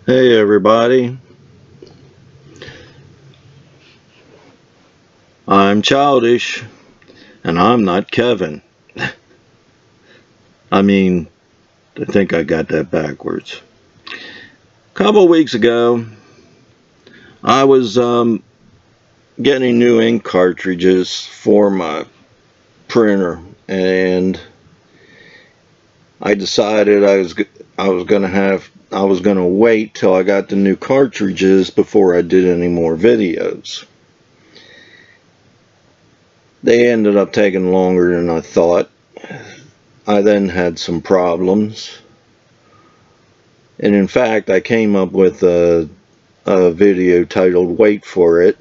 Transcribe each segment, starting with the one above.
Hey everybody, I'm Childish, and I'm not Kevin. I mean, I think I got that backwards. A couple weeks ago, I was getting new ink cartridges for my printer, and I decided I was gonna wait till I got the new cartridges before I did any more videos. They ended up taking longer than I thought. I then had some problems. And in fact, I came up with a video titled Wait For It,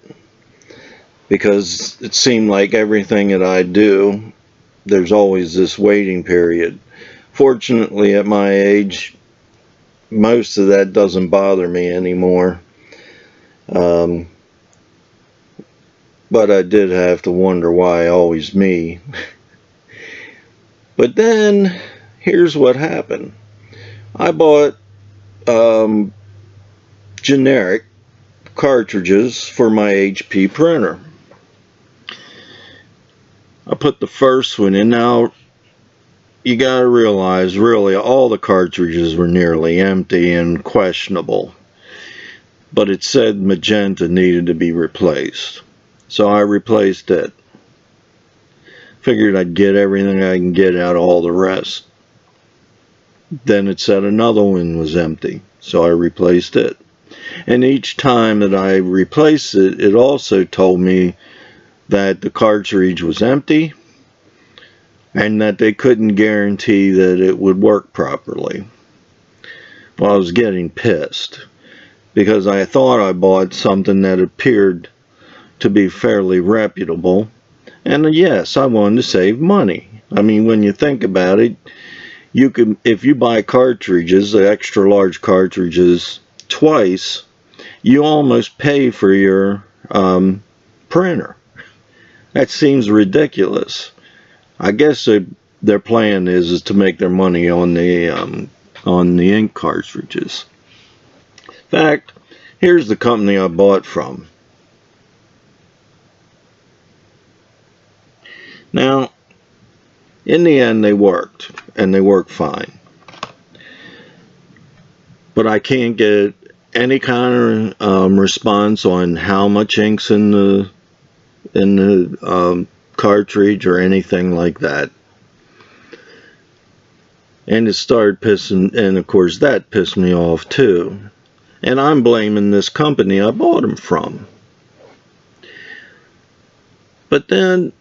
because it seemed like everything that I do, there's always this waiting period. Fortunately, at my age, most of that doesn't bother me anymore. But I did have to wonder why always me. But then, here's what happened. I bought generic cartridges for my HP printer. I put the first one in. Now, you gotta realize, really, all the cartridges were nearly empty and questionable. But it said magenta needed to be replaced. So I replaced it. Figured I'd get everything I can get out of all the rest. Then it said another one was empty. So I replaced it. And each time that I replaced it, it also told me that the cartridge was empty and that they couldn't guarantee that it would work properly. Well, I was getting pissed because I thought I bought something that appeared to be fairly reputable, and yes, I wanted to save money. I mean, when you think about it, you can, if you buy cartridges, the extra large cartridges, twice, you almost pay for your printer. That seems ridiculous. I guess their plan is to make their money on the ink cartridges. In fact, here's the company I bought from. Now, in the end, they worked, and they worked fine. But I can't get any kind of response on how much ink's in the cartridge or anything like that. And it started pissing, and of course that pissed me off too. And I'm blaming this company I bought them from. But then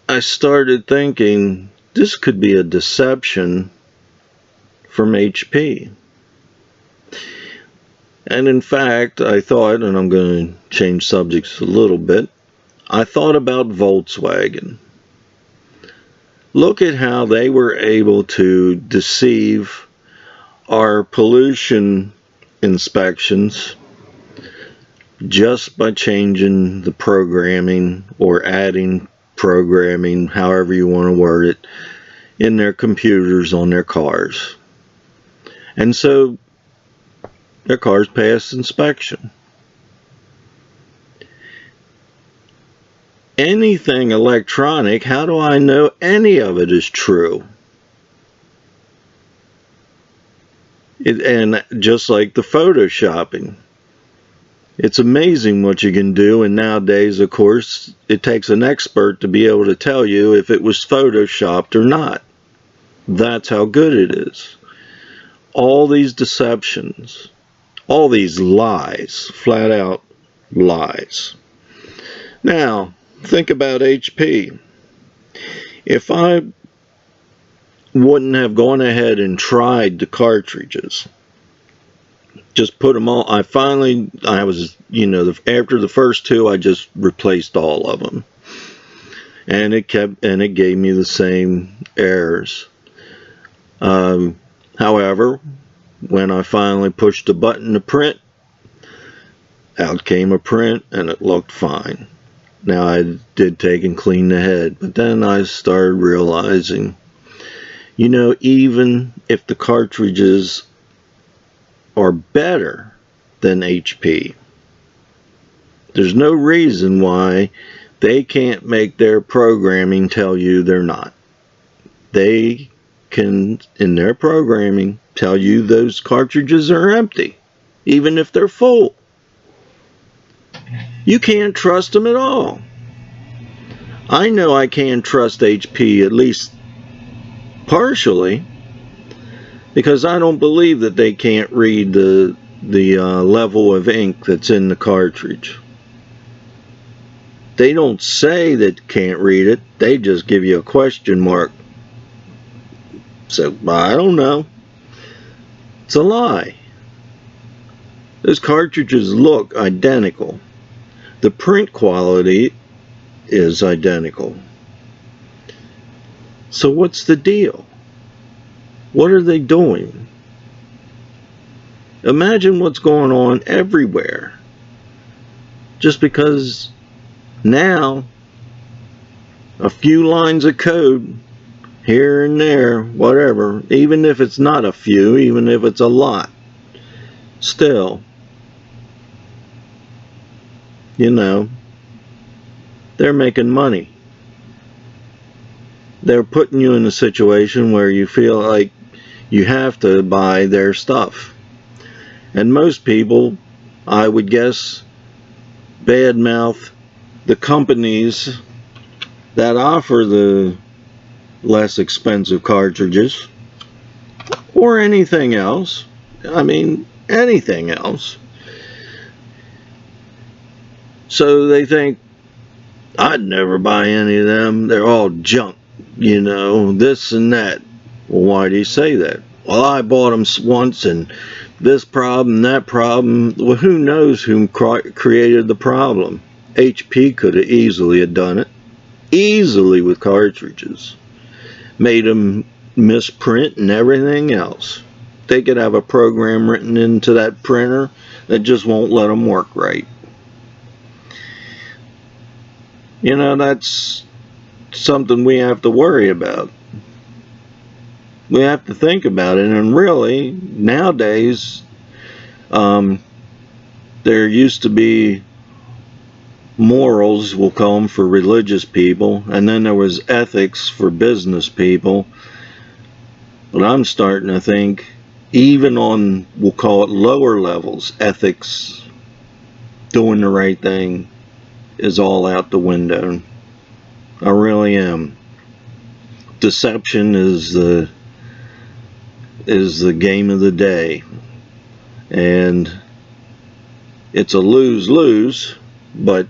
I started thinking this could be a deception from HP. And in fact, I thought, and I'm going to change subjects a little bit, I thought about Volkswagen. Look at how they were able to deceive our pollution inspections just by changing the programming or adding programming, however you want to word it, in their computers on their cars. And so their cars passed inspection. Anything electronic, how do I know any of it is true? And just like the photoshopping, it's amazing what you can do, and nowadays, of course, it takes an expert to be able to tell you if it was photoshopped or not. That's how good it is. All these deceptions, all these lies, flat out lies. Now, think about HP. If I wouldn't have gone ahead and tried the cartridges, just put them all, after the first two, I just replaced all of them. And it gave me the same errors. However, when I finally pushed the button to print, out came a print and it looked fine. Now, I did take and clean the head, but then I started realizing, even if the cartridges are better than HP. There's no reason why they can't make their programming tell you they're not. They can, in their programming, tell you those cartridges are empty, even if they're full. You can't trust them at all. I know I can't trust HP, at least partially, because I don't believe that they can't read the level of ink that's in the cartridge. They don't say that can't read it, they just give you a question mark. So, I don't know. It's a lie. Those cartridges look identical. The print quality is identical. So what's the deal? What are they doing? Imagine what's going on everywhere. Just because now a few lines of code here and there, whatever, even if it's not a few, even if it's a lot, still, you know, they're making money. They're putting you in a situation where you feel like you have to buy their stuff. And most people, I would guess, badmouth the companies that offer the less expensive cartridges or anything else. I mean, anything else. So they think, I'd never buy any of them. They're all junk, you know, this and that. Well, why do you say that? Well, I bought them once and this problem, that problem. Well, who knows who created the problem? HP could have easily have done it. Easily with cartridges. Made them misprint and everything else. They could have a program written into that printer that just won't let them work right. You know, that's something we have to worry about. We have to think about it. And really, nowadays, there used to be morals, we'll call them, for religious people, and then there was ethics for business people. But I'm starting to think, even on, we'll call it lower levels, ethics, doing the right thing, is all out the window. I really am. Deception is the game of the day, and it's a lose-lose, but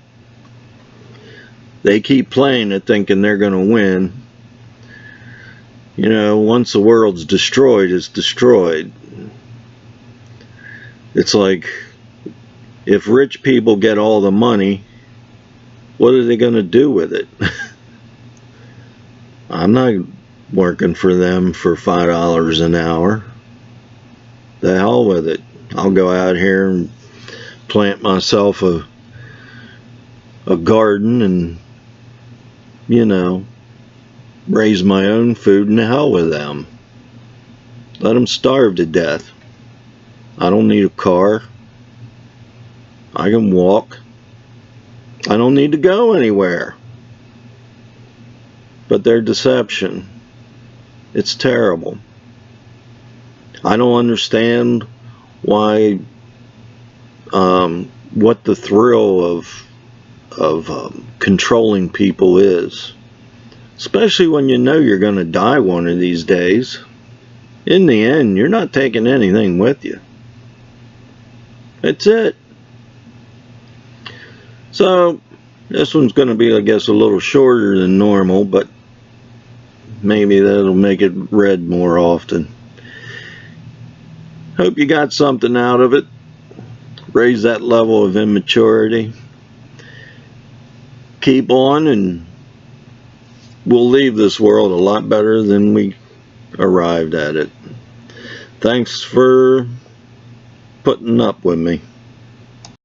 they keep playing it thinking they're going to win. You know, once the world's destroyed, it's destroyed. It's like, if rich people get all the money, what are they going to do with it? I'm not working for them for $5 an hour. The hell with it. I'll go out here and plant myself a garden and, you know, raise my own food, and the hell with them. Let them starve to death. I don't need a car. I can walk. I don't need to go anywhere. But their deception, it's terrible. I don't understand why, what the thrill of controlling people is. Especially when you know you're going to die one of these days. In the end, you're not taking anything with you. That's it. So, this one's going to be, I guess, a little shorter than normal, but maybe that'll make it read more often. Hope you got something out of it. Raise that level of immaturity. Keep on, and we'll leave this world a lot better than we arrived at it. Thanks for putting up with me.